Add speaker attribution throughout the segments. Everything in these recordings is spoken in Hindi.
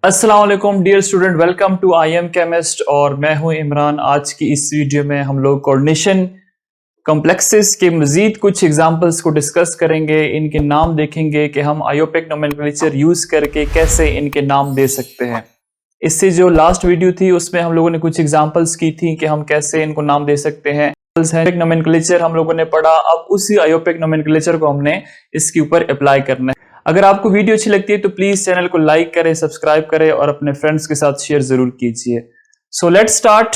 Speaker 1: अस्सलाम वालेकुम dear student, welcome to I am chemist और मैं हूं इमरान। आज की इस वीडियो में हम लोग कोऑर्डिनेशन कॉम्प्लेक्सेस के मजीद कुछ एग्जांपल्स को डिस्कस करेंगे। इनके नाम देखेंगे कि हम आयोपिक नोमेनक्लेचर यूज करके कैसे इनके नाम दे सकते हैं। इससे जो लास्ट वीडियो थी उसमें हम लोगों ने कुछ एग्जांपल्स की थी कि हम कैसे इनको नाम दे सकते हैं। नोमेनक्लेचर हम लोगों ने पढ़ा, अब उसी आयोपिक नोमेनक्लेचर को हमने इसके ऊपर अप्लाई करना है। अगर आपको वीडियो अच्छी लगती है तो प्लीज चैनल को लाइक करें, सब्सक्राइब करें और अपने फ्रेंड्स के साथ शेयर जरूर कीजिए। So let's start.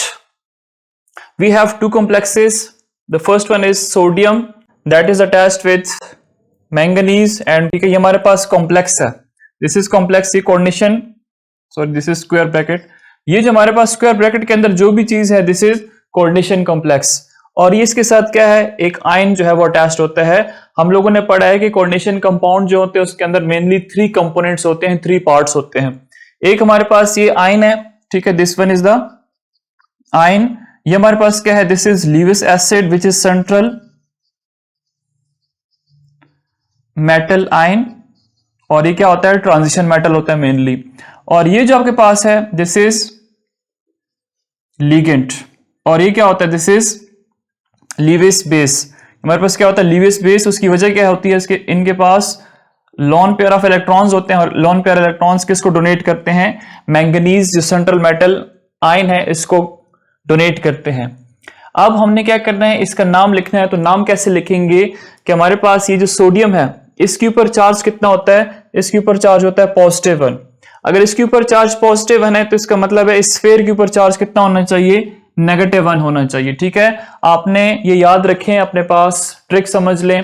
Speaker 1: We have two complexes. The first one is sodium that is attached with manganese and ठीक है, ये हमारे पास कॉम्प्लेक्स है। दिस इज कॉम्प्लेक्स, ये coordination, sorry this is square bracket. ये जो हमारे पास स्क्वायर ब्रैकेट के अंदर जो भी चीज है दिस इज कोऑर्डिनेशन कॉम्प्लेक्स। और ये इसके साथ क्या है, एक आयन जो है वो अटैच्ड होता है। हम लोगों ने पढ़ा है कि कोऑर्डिनेशन कंपाउंड जो होते हैं उसके अंदर मेनली 3 कंपोनेंट्स होते हैं, 3 पार्ट्स होते हैं। एक हमारे पास ये आयन है, ठीक है, this one is the ion. ये हमारे पास क्या है, this is Lewis acid which is central metal ion. और ये क्या होता है, ट्रांजिशन मेटल होता है मेनली। और ये जो आपके पास है दिस इज लिगेंड। और ये क्या होता है, दिस इज लीविस बेस। हमारे पास क्या होता है, लीविस बेस। उसकी वजह क्या होती है, इसके इनके पास लॉन पेयर ऑफ इलेक्ट्रॉन्स होते हैं और लॉन पेयर इलेक्ट्रॉन्स किसको डोनेट करते हैं, मैंगनीज जो सेंट्रल मेटल आयन है इसको डोनेट करते हैं। अब हमने क्या करना है, इसका नाम लिखना है। तो नाम कैसे लिखेंगे कि हमारे पास ये जो सोडियम है इसके ऊपर चार्ज कितना होता है, इसके ऊपर चार्ज होता है पॉजिटिव 1। अगर इसके ऊपर चार्ज पॉजिटिव 1 है तो इसका मतलब है इस स्फीयर के ऊपर चार्ज कितना होना चाहिए, -1 होना चाहिए। ठीक है, आपने ये याद रखें, अपने पास ट्रिक समझ लें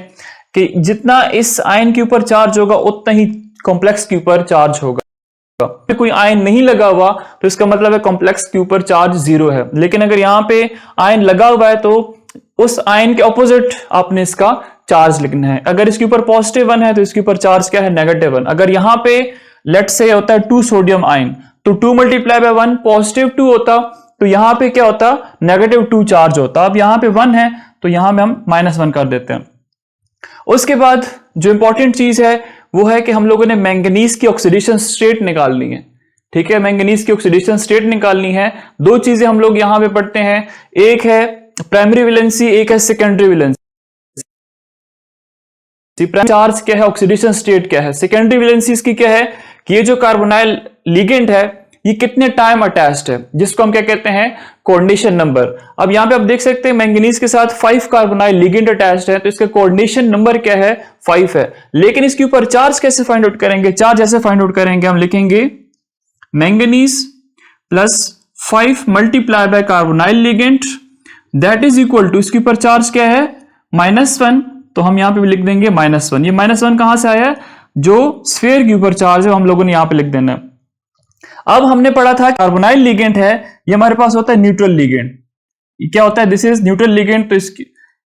Speaker 1: कि जितना इस आयन के ऊपर चार्ज होगा उतना ही कॉम्प्लेक्स के ऊपर चार्ज होगा। कोई आयन नहीं लगा हुआ तो इसका मतलब है कॉम्प्लेक्स के ऊपर चार्ज 0 है। लेकिन अगर यहां पे आयन लगा हुआ है तो उस आयन के ऑपोजिट आपने इसका चार्ज लिखना है। अगर इसके ऊपर +1 है तो इसके ऊपर चार्ज क्या है, -1। अगर यहां पे लेट्स से होता है 2 सोडियम आयन तो 2 × 1 +2 होता, तो यहां पे क्या होता, -2 चार्ज होता। अब यहां पे 1 है तो यहां में हम -1 कर देते हैं। उसके बाद जो इंपॉर्टेंट चीज है वो है कि हम लोगों ने मैंगनीज की ऑक्सीडेशन स्टेट निकालनी है। ठीक है, मैंगनीज की ऑक्सीडेशन स्टेट निकालनी है। 2 चीजें हम लोग यहां पे पढ़ते हैं, एक है प्राइमरी वैलेंसी, एक है सेकेंडरी वैलेंसी। चार्ज क्या है, ऑक्सीडेशन स्टेट क्या है। सेकेंडरी वैलेंसी इसकी क्या है कि ये जो कार्बोनाइल लिगेंड है ये कितने टाइम अटैच्ड है, जिसको हम क्या कहते हैं, कोऑर्डिनेशन नंबर। अब यहां पे आप देख सकते हैं मैंगनीज के साथ 5 कार्बोनाइल लिगेंड अटैच्ड है तो इसका कोऑर्डिनेशन नंबर क्या है, 5 है। लेकिन इसके ऊपर चार्ज कैसे फाइंड आउट करेंगे, चार्ज ऐसे फाइंड आउट करेंगे, हम लिखेंगे manganese +5 × carbonyl ligand that is equal to, इसके ऊपर चार्ज क्या है, -1। तो हम यहां पे भी लिख देंगे -1। ये -1 कहां से आया है, जो स्फीयर के ऊपर चार्ज है हम लोगों ने यहां पे लिख देना है। अब हमने पढ़ा था कार्बोनाइल लिगेंड है, ये हमारे पास होता है न्यूट्रल लिगेंड। क्या होता है, दिस इज न्यूट्रल लिगेंड। तो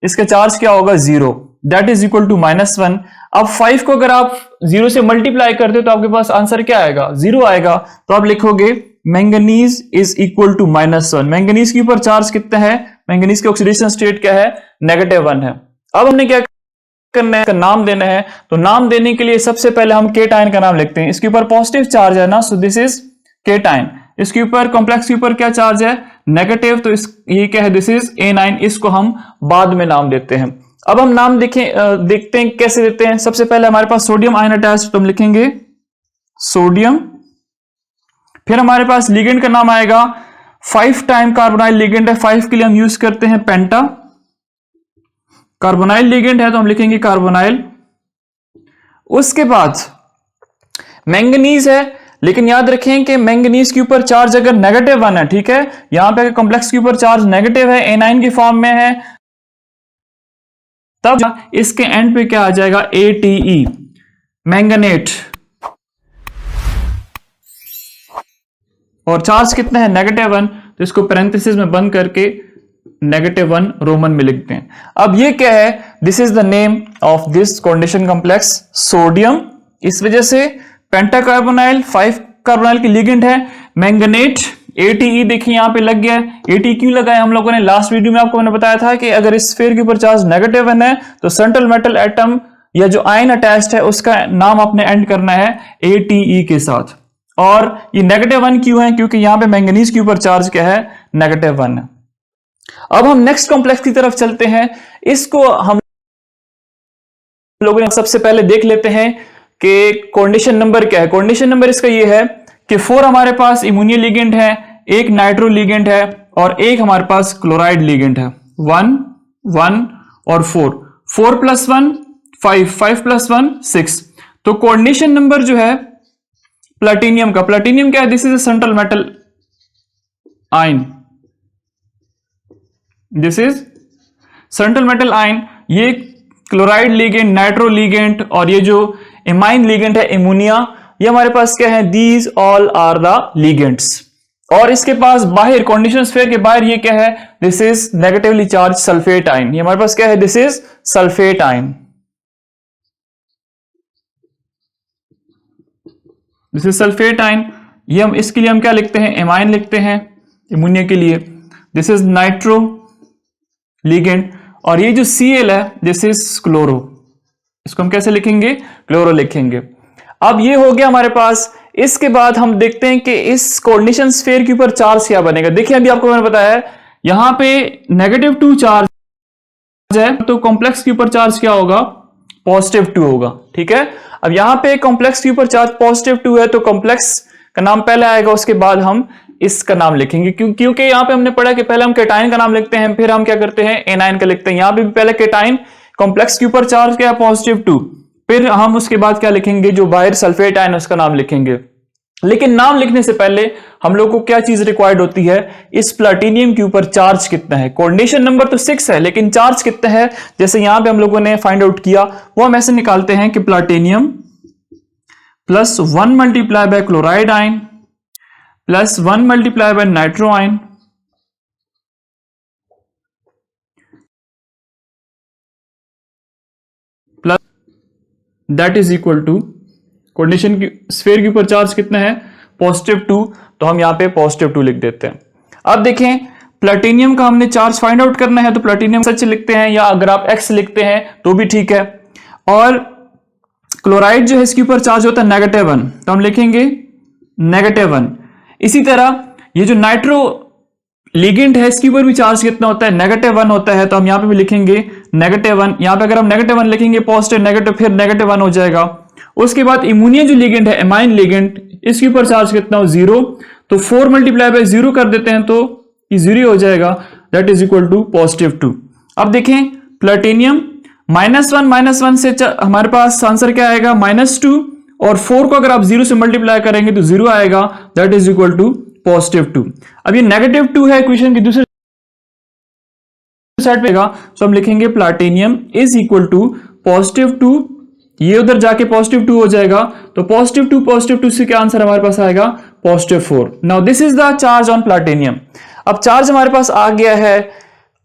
Speaker 1: इसका चार्ज क्या होगा, 0 दैट इज इक्वल टू -1। अब 5 को अगर आप 0 से मल्टीप्लाई करते हो तो आपके पास आंसर क्या आएगा, 0 आएगा। तो आप लिखोगे manganese is equal to -1। Manganese के ऊपर चार्ज कितना है, मैंगनीज की ऑक्सीडेशन स्टेट क्या है, -1 है। अब हमने क्या करना है, नाम देना है। तो नाम देने के लिए सबसे पहले हम केटायन का नाम लिखते हैं। इसके ऊपर पॉजिटिव चार्ज है ना, सो दिस इज केटायन। इसके ऊपर कॉम्प्लेक्स के ऊपर क्या चार्ज है, नेगेटिव, तो ये क्या है, दिस इज A9। इसको हम बाद में नाम देते हैं। अब हम नाम देखते हैं कैसे देते हैं। सबसे पहले हमारे पास सोडियम आयन अटैच, तो हम लिखेंगे सोडियम। फिर हमारे पास लिगेंड का नाम आएगा, 5 टाइम कार्बोनाइल लिगेंड है, 5 के लिए हम यूज करते हैं पेंटा। कार्बोनाइल लिगेंड है तो हम लिखेंगे कार्बोनाइल। उसके बाद मैंगनीज है, लेकिन याद रखें कि मैंगनीज के ऊपर चार्ज अगर -1 है, ठीक है, यहां पे कॉम्प्लेक्स के ऊपर चार्ज नेगेटिव है, A9 की फॉर्म में है, तब इसके एंड पे क्या आ जाएगा, ATE मैंगनेट। और चार्ज कितना है, -1, तो इसको पैरेंथेसिस में बंद करके -1 रोमन में लिखते हैं। अब ये क्या है, this is the name of this coordination complex sodium. इस वजह से पेंटाकार्बोनाइल 5 कार्बोनाइल की लिगेंड है, मैंगनेट ATE देखिए यहां पे लग गया है। ATE क्यों लगा है, हम लोगों ने लास्ट वीडियो में आपको मैंने बताया था कि अगर इस स्फीयर के ऊपर चार्ज -1 है तो सेंट्रल मेटल एटम या जो आयन अटैच्ड है उसका नाम आपने एंड करना है ATE के साथ। और ये -1 क्यों है? क्योंकि यहां पे मैंगनीज के ऊपर चार्ज क्या है? -1 है। अब हम नेक्स्ट कॉम्प्लेक्स की तरफ चलते हैं। इसको हम लोगों ने सबसे पहले देख लेते हैं कि कोऑर्डिनेशन नंबर क्या है। कोऑर्डिनेशन नंबर इसका ये है कि 4 हमारे पास इम्यूनियल लिगेंड है, एक नाइट्रो लिगेंड है और एक हमारे पास क्लोराइड लिगेंड है। 1 1 और 4, 4 + 1 5, 5 + 1 6। तो कोऑर्डिनेशन नंबर जो है प्लैटिनियम का, प्लैटिनियम क्या है? This is a central metal ion, this is central metal ion. ये क्लोराइड लिगेंड, नाइट्रो लिगेंड और ये जो एमाइन लिगेंड है एमोनिया, ये हमारे पास क्या है? These all are the ligands. और इसके पास बाहर कोऑर्डिनेशन स्फीयर के बाहर ये क्या है? This is negatively charge sulphate ion. ये हमारे पास क्या है? This is sulphate ion, this is sulphate ion. ये हम इसके लिए हम क्या लिखते हैं? एमाइन लिखते हैं एमोनिया के लिए। दिस इज नाइट्रो लिगेंड और ये जो Cl है दिस इज क्लोरो। इसको हम कैसे लिखेंगे? क्लोरो लिखेंगे। अब ये हो गया हमारे पास। इसके बाद हम देखते हैं कि इस कोऑर्डिनेशन स्फीयर के ऊपर चार्ज क्या बनेगा। देखिए अभी आपको मैंने बताया है यहां पे -2 चार्ज है, तो कॉम्प्लेक्स के ऊपर चार्ज क्या होगा? +2 होगा। ठीक है, अब यहां पे कॉम्प्लेक्स के ऊपर चार्ज +2 है तो कॉम्प्लेक्स का नाम पहले आएगा, उसके बाद हम इसका नाम लिखेंगे। क्योंकि यहां पे हमने पढ़ा कि पहले हम केटाइन का नाम लिखते हैं, फिर हम क्या करते हैं? एनाइन का लिखते हैं। यहां पे भी पहले केटाइन, कॉम्प्लेक्स के ऊपर चार्ज क्या है? +2, फिर हम उसके बाद क्या लिखेंगे? जो बाहर सल्फेट आयन उसका नाम लिखेंगे। लेकिन नाम लिखने से पहले हम लोग को क्या चीज रिक्वायर्ड होती है? इस प्लैटिनियम के ऊपर चार्ज कितना है। कोऑर्डिनेशन नंबर तो 6 है लेकिन चार्ज कितना है? जैसे यहां पे हम लोगों ने फाइंड आउट किया, वो हम ऐसे निकालते हैं कि platinum +1 multiply by chloride ion +1 multiply by nitro ion plus that is equal to coordination की स्फीयर के ऊपर चार्ज कितना है? +2। तो हम यहां पे +2 लिख देते हैं। अब देखें प्लैटिनियम का हमने चार्ज फाइंड आउट करना है तो प्लैटिनियम सच लिखते हैं या अगर आप X लिखते हैं तो भी ठीक है। और क्लोराइड जो है इसके ऊपर चार्ज होता है -1, तो हम लिखेंगे -1। इसी तरह ये जो नाइट्रो लिगेंड है इसके ऊपर भी चार्ज कितना होता है? -1 होता है, तो हम यहां पे भी लिखेंगे -1। यहां पे अगर हम -1 लिखेंगे, पॉजिटिव नेगेटिव फिर -1 हो जाएगा। उसके बाद इम्यूनिया जो लिगेंड है, एमाइन लिगेंड, इसके ऊपर चार्ज कितना हो? 0। तो 4 मल्टीप्लाई बाय 0 कर देते हैं तो ये 0 हो जाएगा, दैट इज इक्वल टू +2। अब देखें प्लैटिनियम -1 से हमारे पास आंसर क्या आएगा? -2 और 4 को अगर आप 0 से मल्टीप्लाई करेंगे तो 0 आएगा, दैट इज इक्वल टू +2। अब ये -2 है इक्वेशन की दूसरी साइड पे, तो हम लिखेंगे प्लैटिनियम इज इक्वल टू +2, ये उधर जाके +2 हो जाएगा, तो +2 से क्या आंसर हमारे पास आएगा? +4। Now this is the charge on platinum. अब चार्ज हमारे पास आ गया है,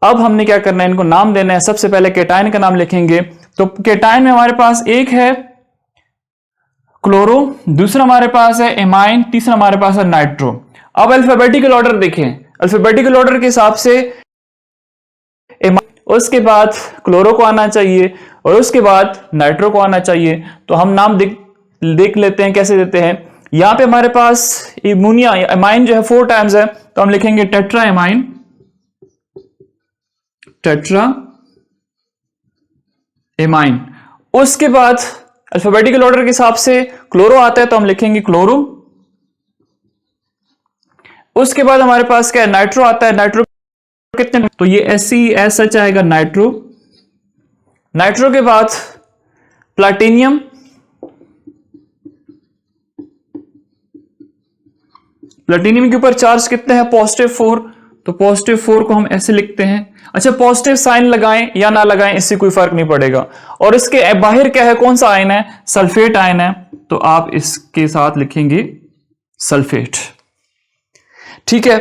Speaker 1: अब हमने क्या करना है? इनको नाम देना है। सबसे पहले केटाइन का नाम लिखेंगे। तो केटाइन में हमारे पास एक है क्लोरो, दूसरा हमारे पास है एमाइन, तीसरा हमारे पास है नाइट्रो। अब अल्फाबेटिकल ऑर्डर देखें, अल्फाबेटिकल ऑर्डर के हिसाब से उसके बाद क्लोरो को आना चाहिए और उसके बाद नाइट्रो को आना चाहिए। तो हम नाम देख लेते हैं कैसे देते हैं। यहां पे हमारे पास इम्यूनिया एमाइन जो है 4 टाइम्स है, तो हम लिखेंगे टेट्रा एमाइन, टेट्रा एमाइन। उसके बाद अल्फाबेटिकल ऑर्डर के हिसाब से क्लोरो आता है, तो हम लिखेंगे क्लोरो। उसके बाद हमारे पास क्या है? नाइट्रो आता है। नाइट्रो कितने? तो ये SeSH आएगा, नाइट्रो। नाइट्रो के बाद प्लैटिनियम, प्लैटिनियम के ऊपर चार्ज कितने हैं? +4, तो +4 को हम ऐसे लिखते हैं। अच्छा, पॉजिटिव साइन लगाएं या ना लगाएं इससे कोई फर्क नहीं पड़ेगा। और इसके बाहर क्या है? कौन सा आयन है? सल्फेट आयन है, तो आप इसके साथ लिखेंगे सल्फेट। ठीक है,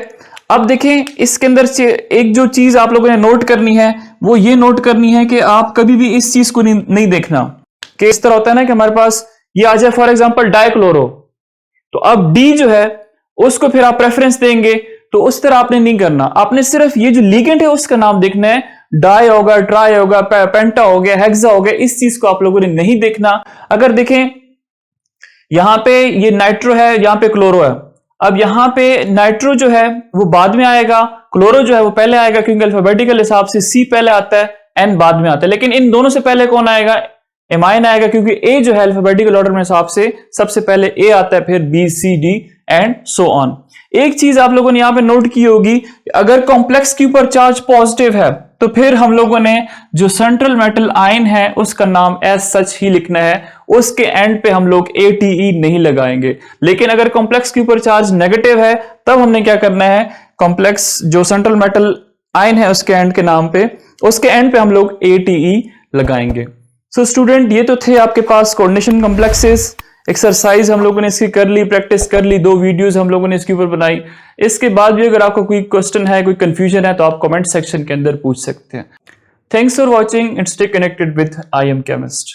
Speaker 1: अब देखें इसके अंदर एक जो चीज आप लोगों ने नोट करनी है वो ये नोट करनी है कि आप कभी भी इस चीज को नहीं देखना कि इस तरह होता है ना कि हमारे पास ये आ जाए फॉर एग्जांपल डाइक्लोरो, तो अब डी जो है उसको फिर आप प्रेफरेंस देंगे, तो उस तरह आपने नहीं करना। आपने सिर्फ ये जो लिगेंड है उसका नाम देखना है। डाई होगा, ट्राई होगा, पेंटा हो गया, हेक्सा हो गया, इस चीज को आप लोगों ने नहीं देखना। अगर देखें यहाँ पे ये नाइट्रो है, यहाँ पे क्लोरो है। अब यहाँ पे नाइट्रो जो है वो बाद में आएगा, क्लोरो जो है वो पहले आएगा, क्योंकि अल्फाबेटिकल हिसाब से सी पहले आता है, एन बाद में आता है। लेकिन इन दोनों से पहले कौन आएगा? एमाइन आएगा, क्योंकि ए जो है अल्फाबेटिकल ऑर्डर में हिसाब से सबसे पहले ए आता है, फिर B, C, D and so on. एक चीज आप लोगों ने यहां पे नोट की होगी, अगर कॉम्प्लेक्स के ऊपर चार्ज पॉजिटिव है तो फिर हम लोगों ने जो सेंट्रल मेटल आयन है उसका नाम एज सच ही लिखना है, उसके एंड पे हम लोग ATE नहीं लगाएंगे। लेकिन अगर कॉम्प्लेक्स के ऊपर चार्ज नेगेटिव है तब हमने क्या करना है, कॉम्प्लेक्स जो सेंट्रल मेटल आयन है उसके एंड के नाम पे, उसके एंड पे हम लोग ATE लगाएंगे। सो स्टूडेंट, ये तो थे आपके पास कोऑर्डिनेशन कॉम्प्लेक्सेस। एक्सरसाइज हम लोगों ने इसकी कर ली, प्रैक्टिस कर ली, 2 वीडियोस हम लोगों ने इसके ऊपर बनाई। इसके बाद भी अगर आपको कोई क्वेश्चन है, कोई कंफ्यूजन है, तो आप कमेंट सेक्शन के अंदर पूछ सकते हैं। Thanks for watching and stay connected with I am chemist.